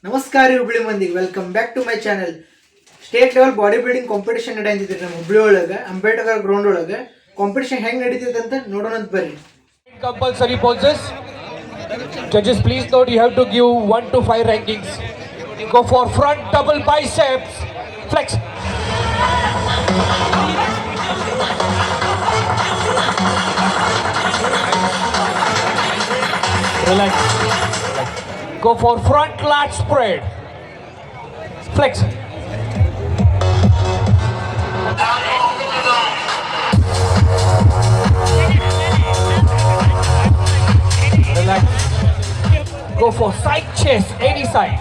ನಮಸ್ಕಾರ ಹುಬ್ಳಿ ಮಂದಿಗೆ welcome back to my channel. State level body building competition ನಡೆಯಂತಿದ್ರಿ ನಮ್ಮ ಹುಬ್ಳಿ ಒಳಗೆ ಅಂಬೇಡ್ಕರ್ ಗ್ರೌಂಡ್ ಒಳಗೆ. ಕಾಂಪಿಟೇಷನ್ ಹೆಂಗೆ ನಡೀತೈತೆ ಅಂತ ನೋಡೋಣ ಅಂತ ಬರ್ರಿ. Compulsory poses. Judges, please note you have to give 1 to 5 rankings. Go for front double biceps. Flex. Relax. Go for front lat spread. Flex. Relax. Go for side chest, any side.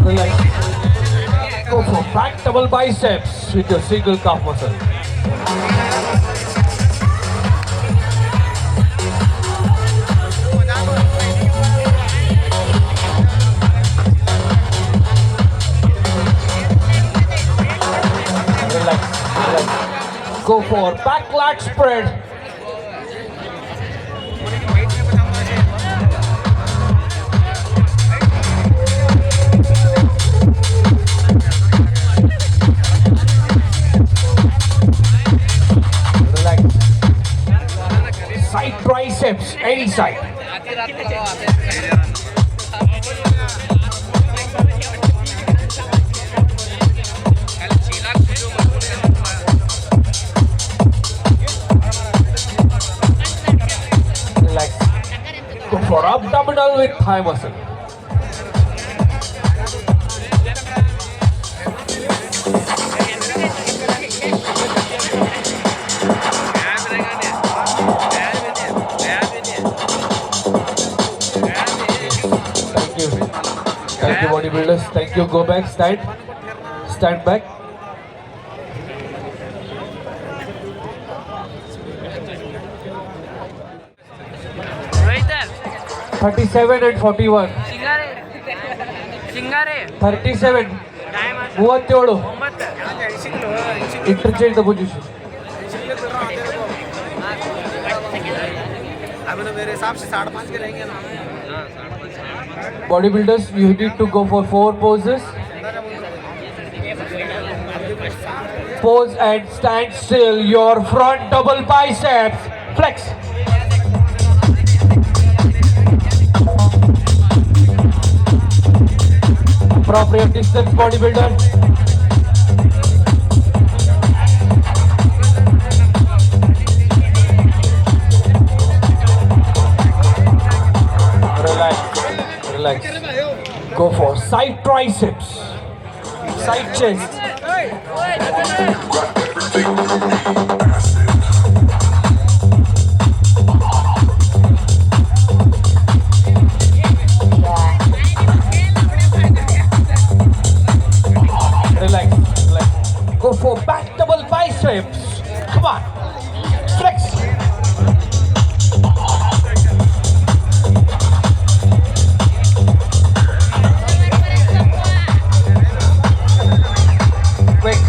Relax. Go for back double biceps with your single calf muscle. Relax. Go for back lat spread. Relax. Side triceps, any side. Relax. Go for abdominal with thigh muscle. Thank you. Thank you, bodybuilders. Thank you. Go back. Stand. Stand back. Right there. 37 and 41. Singare. 37. Time 37. 9. Interchange the position. अभी तो मेरे हिसाब से 5:30 के रहेंगे ना. Bodybuilders, you need to go for 4 poses. Pose and stand still. Your front double biceps. Flex. Appropriate distance, bodybuilder. Relax. Go for side triceps, side chest. Relax. Go for back double biceps. Come on. Flex. Quick.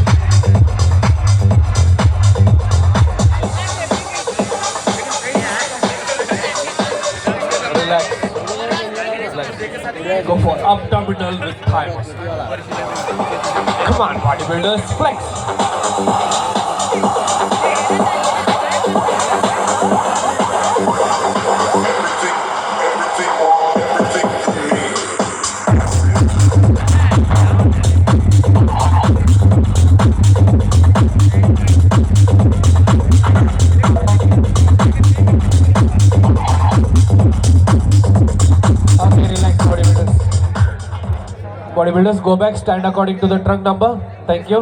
Relax. Go for abdominal with thigh muscle. Come on, bodybuilders, flex. Okay, relax, bodybuilders. Bodybuilders, go back, stand according to the trunk number. Thank you.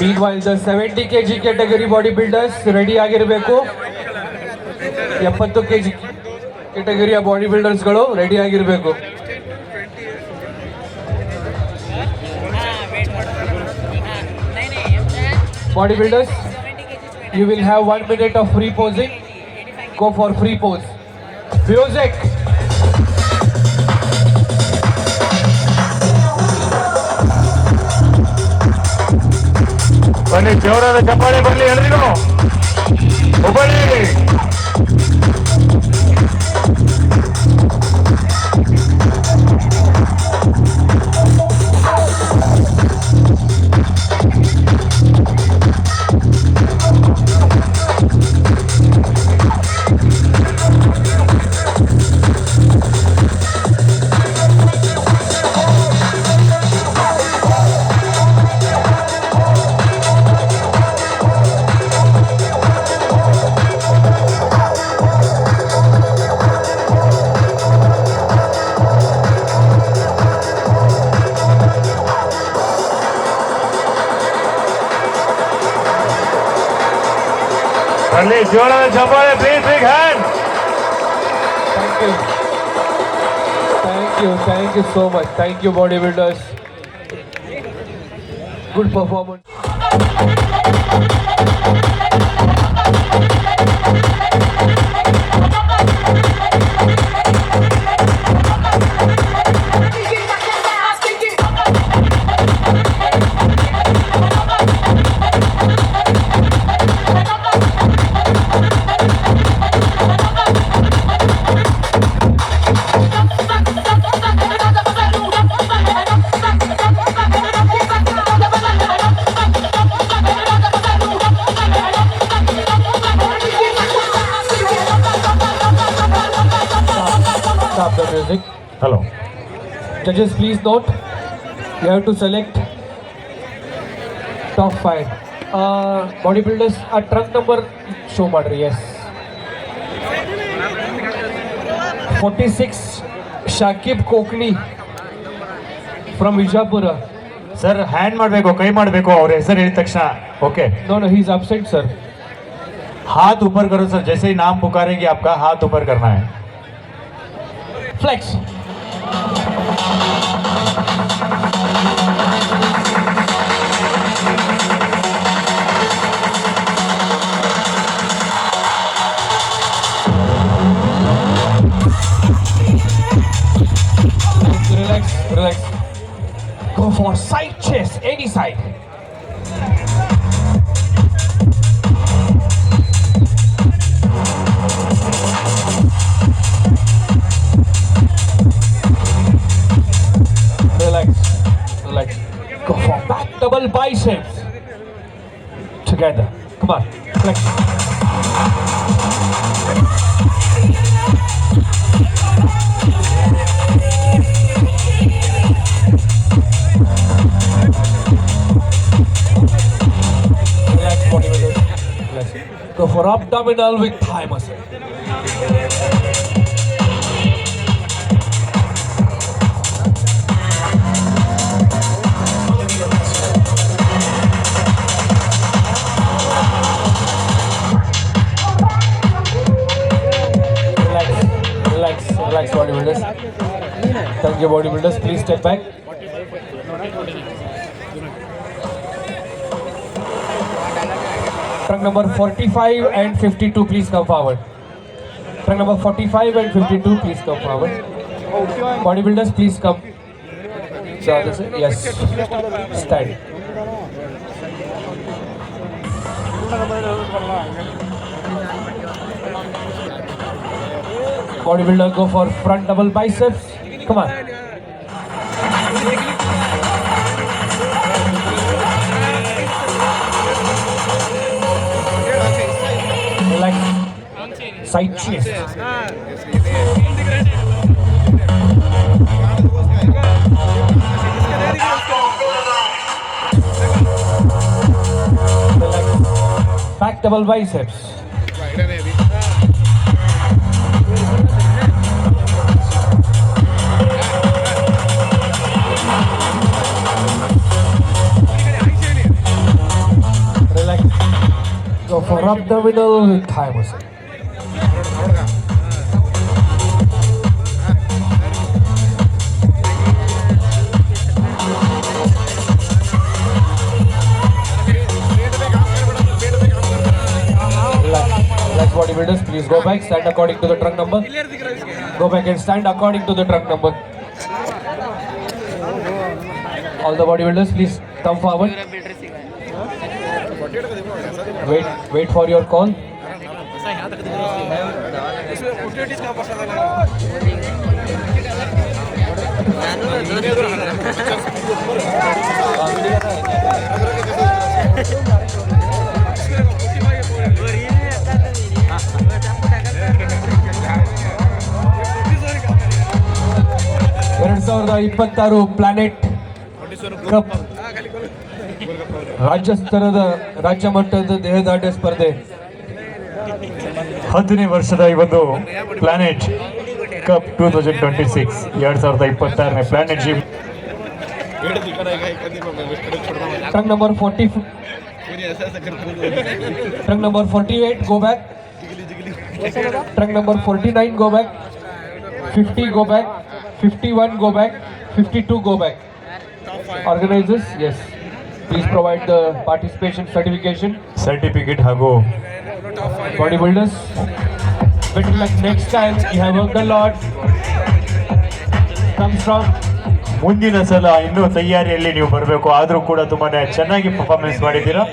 Meanwhile, the 70 kg category bodybuilders ready ಆಗಿರಬೇಕು. 70 kg category bodybuilders ಗಳು ready ಆಗಿರಬೇಕು. Bodybuilders, You will have 1 minute of free posing. Go for free pose. Music. ಬನ್ನಿ, ಜೋರಾದ ಚಪ್ಪಾಳೆ ಬರಲಿ ಎಲ್ರಿಗೂ. ಹುಬ್ಬಳ್ಳಿ ಬನ್ನಿ, ಜೋರಾದ ಚಪ್ಪಾಳೆ. Please big hand. Thank you. Thank you. Thank you so much. Thank you, bodybuilders. Good performance. Stop the music. Hello. Judges, please note, you have to select top 5. Bodybuilders, a trunk number show ಮಾಡ್ರಿ. Yes. 46 Shakib Kokni from Vijapura. Sir, hand ಮಾಡಬೇಕು, ಕೈ ಮಾಡಬೇಕು ಅವ್ರ ಹೆಸರು ಹೇಳಿದ ತಕ್ಷಣ. Okay. No, he is absent, sir. हाथ ऊपर करो सर, जैसे ही नाम पुकारेंगे आपका हाथ ऊपर करना है. Flex. Relax. Go for side chest, any side. Relax. Go for back double biceps. Together. Come on. Flex. Relax, bodybuilder. Relax. Go for abdominal with thigh muscle. Relax, bodybuilders. Thank you, bodybuilders. Please step back. Trunk number 45 and 52, please come forward. Trunk number 45 and 52, please come forward. Bodybuilders, please come. So, yes, stand. Bodybuilder, go for front double biceps. Come on. Relax. Side chest. Relax. Back double biceps. Go for abdominal with thigh muscle. bodybuilders, please go back, stand according to the trunk number. Go back and stand according to the trunk number. All the bodybuilders, please come forward. Wait for your call. ಎರಡು ಸಾವಿರದ 26 planet cup ರಾಜ್ಯ ಸ್ತರದ ರಾಜ್ಯ ಮಟ್ಟದ ದೇಹದಾಢ್ಯ ಸ್ಪರ್ಧೆ 10ನೇ ವರ್ಷದ ಈ ಒಂದು Planet Cup 2026 2026ನೇ Planet Gym trunk number 40 trunk number 48 go back, trunk number 49 go back, 50 go back, 51 go back, 52 go back. Organizers, yes, please provide the participation certification. Certificate ಹಾಗೂ Bodybuilders, better luck next time. You have worked a lot. Comes from ಮುಂದಿನ ಸಲ ಇನ್ನೂ ತಯಾರಿಯಲ್ಲಿ ನೀವು ಬರಬೇಕು. ಆದರೂ ಕೂಡ ತುಂಬಾನೇ ಚೆನ್ನಾಗಿ ಪರ್ಫಾರ್ಮೆನ್ಸ್ ಮಾಡಿದ್ದೀರಾ.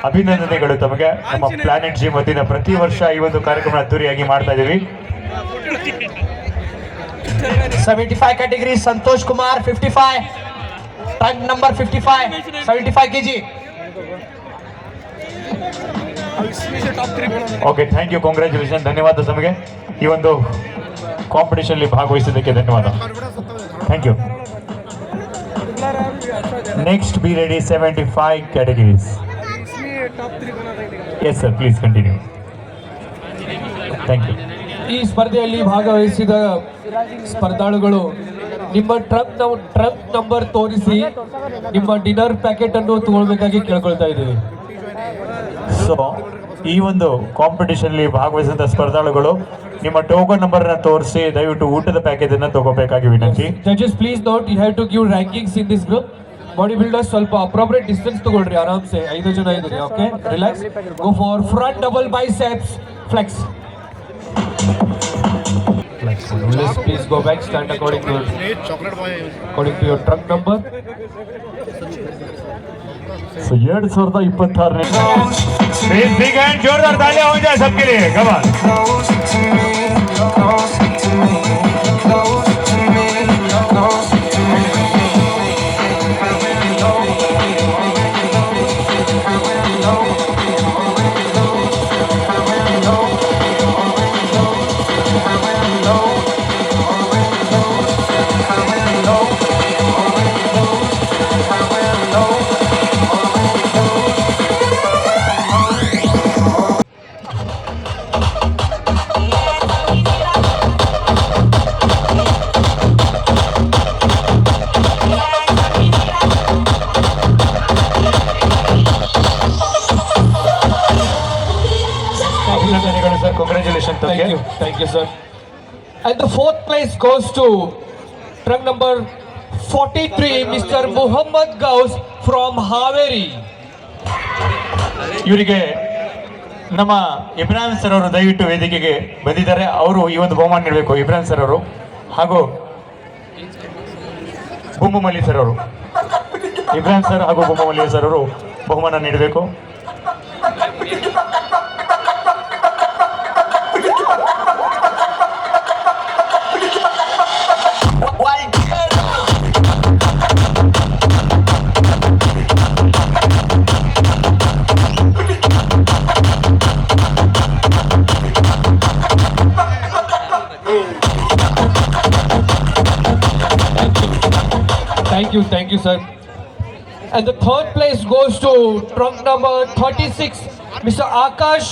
ಅಭಿನಂದನೆಗಳು ತಮಗೆ. ನಮ್ಮ ಪ್ಲಾನೆಟ್ ಜಿಮ್ ವತಿಯಿಂದ ಪ್ರತಿ ವರ್ಷ ಈ ಒಂದು ಕಾರ್ಯಕ್ರಮ ಅದ್ದೂರಿಯಾಗಿ ಮಾಡ್ತಾ ಇದ್ದೀವಿ. 75 category Santosh Kumar 55, trunk number 55, 75 kg. Okay, thank you, congratulation. ಧನ್ಯವಾದ ತಮಗೆ ಈ ಒಂದು ಕಾಂಪಿಟೇಷನ್ ಅಲ್ಲಿ ಭಾಗವಹಿಸಿದ್ದಕ್ಕೆ ಧನ್ಯವಾದ. Thank you. Next be ready 75 categories. Yes sir, please continue. Thank you. ಈ ಸ್ಪರ್ಧೆಯಲ್ಲಿ ಭಾಗವಹಿಸಿದ ಸ್ಪರ್ಧಾಳುಗಳು ನಿಮ್ಮ ಟ್ರಂಕ್ ನಂಬರ್ ತೋರಿಸಿ ನಿಮ್ಮ ಡಿನ್ನರ್ ಪ್ಯಾಕೆಟ್ ಅನ್ನು ತಗೊಳ್ಬೇಕಾಗಿ ಕೇಳ್ಕೊಳ್ತಾ ಇದ್ದೀವಿ. ಸೊ ಈ ಒಂದು ಕಾಂಪಿಟೇಷನ್ ಅಲ್ಲಿ ಭಾಗವಹಿಸಿದ ಸ್ಪರ್ಧಾಳುಗಳು ನಿಮ್ಮ ಟೋಕನ್ ನಂಬರ್ ನ ತೋರಿಸಿ ದಯವಿಟ್ಟು ಊಟದ ಪ್ಯಾಕೇಜ್ ಅನ್ನ ತಗೋಬೇಕಾಗಿ ವಿನಂತಿ. Judges please note, you have to give rankings in this group. Body builders ಸ್ವಲ್ಪ ಅಪ್ರೋಪ್ರಿಯೇಟ್ ಡಿಸ್ಟೆನ್ಸ್ ತಗೊಳ್ರಿ, ಆರಾಮ್ಸೆ 5 ಜನ ಇದ್ರಿ. Okay, relax. Go for front double biceps flex. Please go back, stand according to your trunk number. So 2026 Please big hand, जोरदार तालियां हो जाए सबके लिए. Come on. Congratulations. Thank you, sir. And the fourth place goes to trunk number 43, Mr. Muhammad Gaus from Haveri. ಇವರಿಗೆ ನಮ್ಮ Ibrahim sir ಅವರು ದಯವಿಟ್ಟು ವೇದಿಕೆಗೆ ಬಂದಿದ್ದಾರೆ. ಅವರು ಈ ಒಂದು ಬಹುಮಾನ ನೀಡಬೇಕು. ಇಬ್ರಾಹಿಂ ಸರ್ ಅವರು ಹಾಗೂ ಬೊಮ್ಮಮಲ್ಲಿ ಸರ್ ಅವರು, ಇಬ್ರಾಹಿಂ ಸರ್ ಹಾಗೂ ಬೊಮ್ಮಮಲ್ಲಿ ಸರ್ ಅವರು ಬಹುಮಾನ ನೀಡಬೇಕು. Thank you, sir. And the third place goes to trunk number 36, Mr. Akash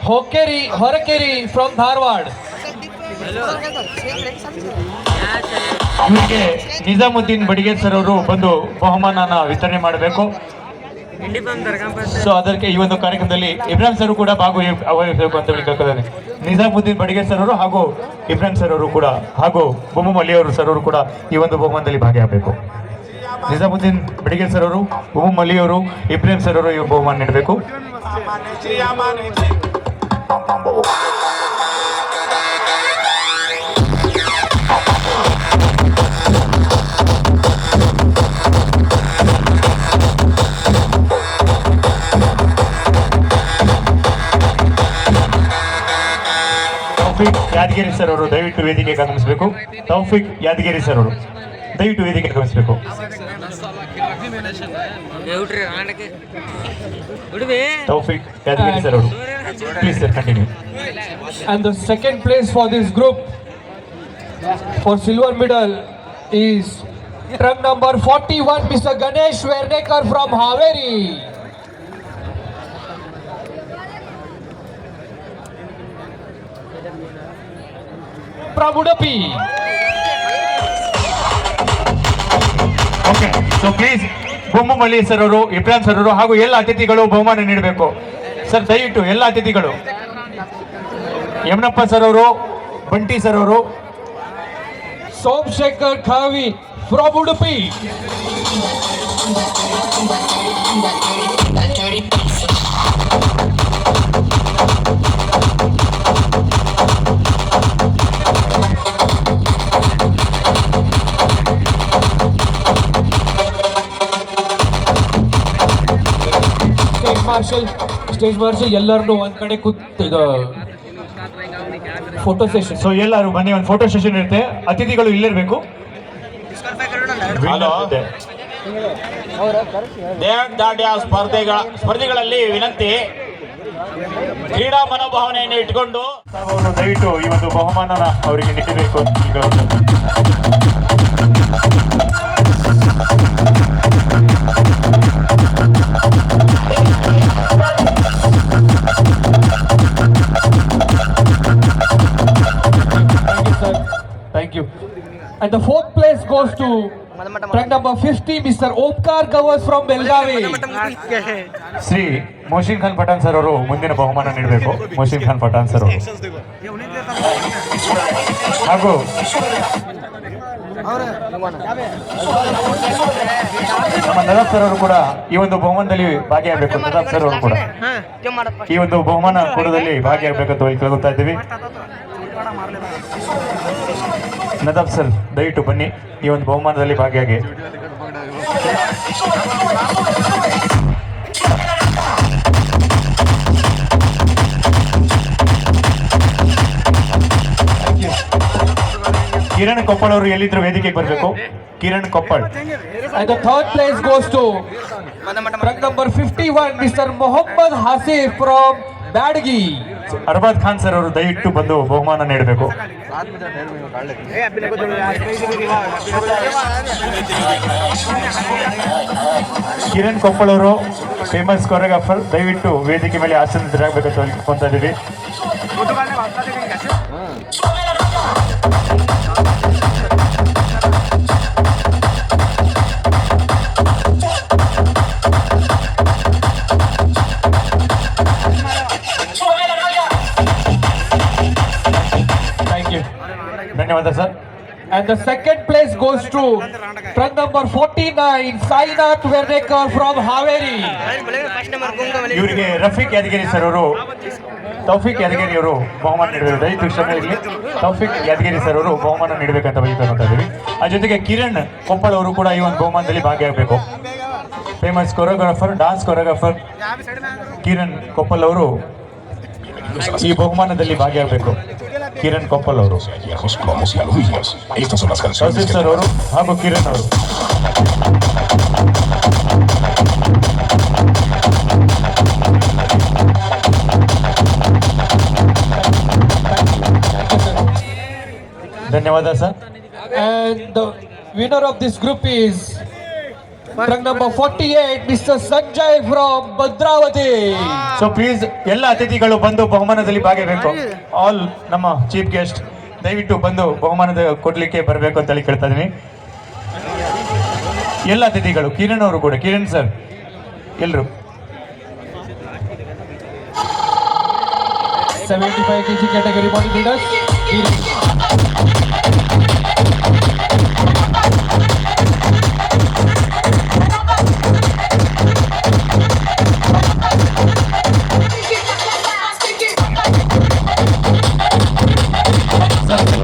Horakeri from Dharwad. ಇವರಿಗೆ ನಿಜಾಮುದ್ದೀನ್ ಬಡಿಗೇರ್ ಸರ್ ಅವರು ಬಂದು ಬಹುಮಾನನ ವಿತರಣೆ ಮಾಡಬೇಕು. ಸೊ ಅದಕ್ಕೆ ಈ ಒಂದು ಕಾರ್ಯಕ್ರಮದಲ್ಲಿ ಇಬ್ರಾಹಿಂ ಸರ್ ಕೂಡ ಭಾಗವಹಿಸಬೇಕು ಅಂತ ಹೇಳಿ ಕೇಳ್ತಿದ್ದೇನೆ. ನಿಜಾಮುದ್ದೀನ್ ಬಡಿಗೇರ್ ಸರ್ ಅವರು ಹಾಗೂ ಇಬ್ರಾಹಿಂ ಸರ್ ಅವರು ಕೂಡ ಹಾಗೂ ಬೊಮ್ಮಮಲ್ಲಿ ಅವರು ಸರ್ ಅವರು ಕೂಡ ಈ ಒಂದು ಬಹುಮಾನದಲ್ಲಿ ಭಾಗಿಯಾಗಬೇಕು. ನಿಜಾಮುದ್ದೀನ್ ಬಡಿಗೇರ್ ಸರ್ ಅವರು, ಬೊಮ್ಮಮಲ್ಲಿ ಅವರು, ಇಬ್ರಾಹಿಂ ಸರ್ ಅವರು ಈ ಬಹುಮಾನ ನೀಡಬೇಕು. ತೌಫಿಕ್ ಯಾದಗಿರಿ ಸರ್ ಅವರು ದಯವಿಟ್ಟು ವೇದಿಕೆಗೆ ಆಗಮಿಸಬೇಕು. ತೌಫಿಕ್ ಯಾದಗಿರಿ ಸರ್ ಅವರು ದಯವಿಟ್ಟು ವೇದಿಕೆಗೆ ಆಗಮಿಸಬೇಕು. ತೌಫಿಕ್ ಯಾದಗಿರಿ ಸರ್ ಅವರು please sir continue. And the second place for this group for silver medal is truck number 41, Mr. Ganesh Wernekar from Haveri. From Udupi. Okay, so please Bommamalli sir ಅವರು, ಇಬ್ರಾಹಿಂ ಸರ್ ಅವರು ಹಾಗೂ ಎಲ್ಲ ಅತಿಥಿಗಳು ಬಹುಮಾನ ನೀಡಬೇಕು. ಸರ್ ದಯವಿಟ್ಟು ಎಲ್ಲ ಅತಿಥಿಗಳು, ಯಮನಪ್ಪ ಸರ್ ಅವರು, ಬಂಟಿ ಸರ್ ಅವರು, Somsekhar Khavi from Udupi. Stage marshal ಎಲ್ಲರನ್ನು ಒಂದ್ ಕಡೆ ಇದು ಫೋಟೋ ಸೆಷನ್. ಸೊ ಎಲ್ಲರೂ ಬನ್ನಿ, ಒಂದು ಫೋಟೋ ಸೆಷನ್ ಇರುತ್ತೆ. ಅತಿಥಿಗಳು ಇಲ್ಲಿರ್ಬೇಕು. ದೇಹದಾಢ್ಯ ಸ್ಪರ್ಧೆಗಳಲ್ಲಿ ವಿನಂತಿ, ಕ್ರೀಡಾ ಮನೋಭಾವನೆಯನ್ನು ಇಟ್ಕೊಂಡು ಅವರು ದಯವಿಟ್ಟು ಈ ಒಂದು ಬಹುಮಾನನ ಅವರಿಗೆ ನೀಡಬೇಕು ಅಂತ Thank you. And the fourth place goes to track number 50, Mr. Omkar Gavas from Belgavi. Shri Moshin Khan Pathan sir ಅವರು ಮುಂದಿನ ಬಹುಮಾನ ನೀಡಬೇಕು. ಮೋಶಿನ್ ಖಾನ್ ಪಠಾಣ್ ಸರ್ ಅವರು ಹಾಗೂ ನಮ್ಮ ನದಾಬ್ ಸರ್ ಅವರು ಕೂಡ ಈ ಒಂದು ಬಹುಮಾನದಲ್ಲಿ ಭಾಗಿಯಾಗಬೇಕು. ನದಾಬ್ ಸರ್ ಅವರು ಕೂಡ ಈ ಒಂದು ಬಹುಮಾನ ಕೊಡೋದಲ್ಲಿ ಭಾಗಿಯಾಗಬೇಕಂತ ಕೇಳ್ಕೊತಾ ಇದ್ದೀವಿ. ನದಾಬ್ ಸರ್ ದಯವಿಟ್ಟು ಬನ್ನಿ, ಈ ಒಂದು ಬಹುಮಾನದಲ್ಲಿ ಭಾಗಿಯಾಗಿ. ಕಿರಣ್ ಕೊಪ್ಪಳ್ ಅವರು ಎಲ್ಲಿದ್ರು ವೇದಿಕೆಗೆ ಬರಬೇಕು. Kiran Koppal. And the third place goes to track number 51, Mr. Mohammad Hasif from Badgi. Arbad Khan sir ಅವರು ದಯವಿಟ್ಟು ಬಂದು ಬಹುಮಾನ ನೀಡಬೇಕು. ಕಿರಣ್ ಕೊಪ್ಪಳ್ ಅವರು ಫೇಮಸ್ ಕೊರಿಯೋಗ್ರಾಫರ್, ದಯವಿಟ್ಟು ವೇದಿಕೆ ಮೇಲೆ ಆಸೀನರಾಗಬೇಕಂತ ಅನ್ಕೊಂತ ಇದ್ದೀವಿ. ಧನ್ಯವಾದ sir. And the second place goes to truck number 49, Sainath Wernekar from Haveri. ಇವರಿಗೆ ರಫೀಕ್ ಯಾದಗಿರಿ ಸರ್ ಅವರು, ತೌಫಿಕ್ ಯಾದಗಿರಿ ಅವರು ಬಹುಮಾನ ನೀಡಬೇಕು. ದಯವಿಟ್ಟು ಕ್ಷಮೆ ಇರಲಿ. ತೌಫಿಕ್ ಯಾದಗಿರಿ ಸರ್ ಅವರು ಬಹುಮಾನ ನೀಡಬೇಕಂತ ಬಯಸ್ತಾ ಇದ್ದೀವಿ. ಆ ಜೊತೆಗೆ ಕಿರಣ್ ಕೊಪ್ಪಳ್ ಅವರು ಕೂಡ ಈ ಒಂದು ಬಹುಮಾನದಲ್ಲಿ ಭಾಗಿಯಾಗಬೇಕು. Famous choreographer, dance choreographer Kiran Koppal ಅವರು ಈ ಬಹುಮಾನದಲ್ಲಿ ಭಾಗಿಯಾಗಬೇಕು. ಕಿರಣ್ ಕೊಪ್ಪಳ್ ಅವರು, ತೌಸಿಫ್ ಸರ್ ಅವರು ಹಾಗೂ ಕಿರಣ್ ಅವರು. ಧನ್ಯವಾದ sir. And the winner of this group is truck number 48, Mr. Sanjay from Bhadravati. So please ಎಲ್ಲ ಅತಿಥಿಗಳು ಬಂದು ಬಹುಮಾನದಲ್ಲಿ ಭಾಗಿಯಾಗಬೇಕು. ಆಲ್ ನಮ್ಮ ಚೀಫ್ ಗೆಸ್ಟ್ ದಯವಿಟ್ಟು ಬಂದು ಬಹುಮಾನದ ಕೊಡ್ಲಿಕ್ಕೆ ಬರಬೇಕು ಅಂತ ಹೇಳಿ ಕೇಳ್ತಾ ಇದೀನಿ. ಎಲ್ಲ ಅತಿಥಿಗಳು, ಕಿರಣ್ ಅವರು ಕೂಡ, ಕಿರಣ್ ಸರ್ ಎಲ್ಲರೂ 75 kg category bodybuilders.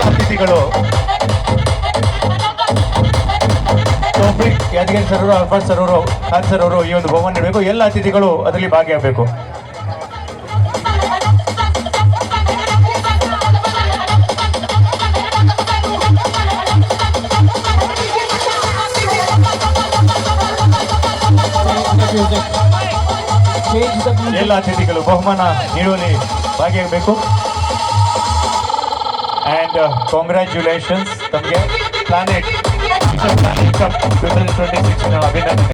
ಅತಿಥಿಗಳು ತೌಫಿಕ್ ಯಾದಗಿರಿ ಸರ್ ಅವರು, ಅರ್ಫಾಜ್ ಸರ್ ಅವರು, ಖಾನ್ ಸರ್ ಅವರು ಈ ಒಂದು ಬಹುಮಾನ ನೀಡಬೇಕು. ಎಲ್ಲ ಅತಿಥಿಗಳು ಅದರಲ್ಲಿ ಭಾಗಿಯಾಗಬೇಕು. ಎಲ್ಲ ಅತಿಥಿಗಳು ಬಹುಮಾನ ನೀಡುವಲ್ಲಿ ಭಾಗಿಯಾಗಬೇಕು. ಆ್ಯಂಡ್ ಕಾಂಗ್ರ್ಯಾಚುಲೇಷನ್ಸ್ ತಮಗೆ ಪ್ಲಾನೆಟ್ ಕಪ್ 2026 ಅಭಿನಂದನೆ.